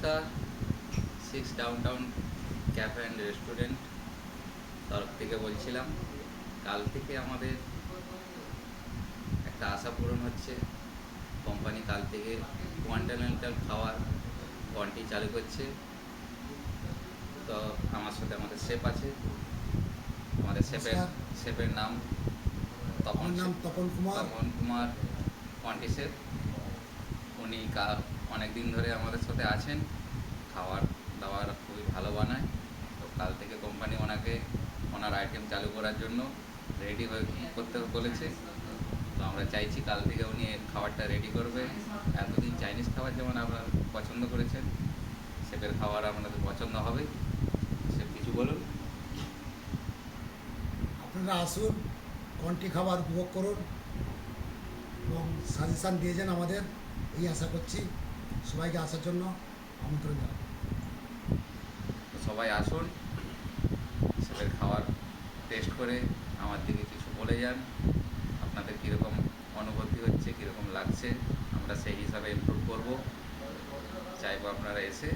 নমস্কার, 6 downtown cafe and restaurant তরফ থেকে বলছিলাম। কাল থেকে আমাদের একটা আশা পূরণ হচ্ছে। কোম্পানি কাল থেকে কন্টিনেন্টাল খাওয়ার কন্টি চালু করছে। তো আমার সাথে আমাদের শেফ আছে। আমাদের নমস্কার। শেফের নাম আমার নাম তপন কুমার। তপন কুমার কন্টি শেফ। উনি অনেক দিন ধরে আমাদের সাথে আছেন। খাবার দাবার খুবই ভালো বানায়। তো কাল থেকে কোম্পানি ওনার আইটেম চালু করার জন্য রেডি হয়ে করতে বলেছে। তো আমরা চাইছি কাল থেকে উনি খাবারটা রেডি করবে। এতদিন চাইনিজ খাবার যেমন আপনারা পছন্দ করেছেন, শেফের খাবার আপনাদের পছন্দ হবে। শেফ কিছু বলুন। আপনারা আসুন, কন্টি খাবার উপভোগ করুন এবং সাজেশান দিয়েছেন আমাদের, এই আশা করছি। সবাইকে আসার জন্য আমন্ত্রণ জানাই। তো সবাই আসুন, শেফের খাবার টেস্ট করে আমার দিকে কিছু বলে যান। আপনাদের কীরকম অনুভূতি হচ্ছে, কীরকম লাগছে, আমরা সেই হিসাবে ইমপ্রুভ করব। চাইবো আপনারা এসে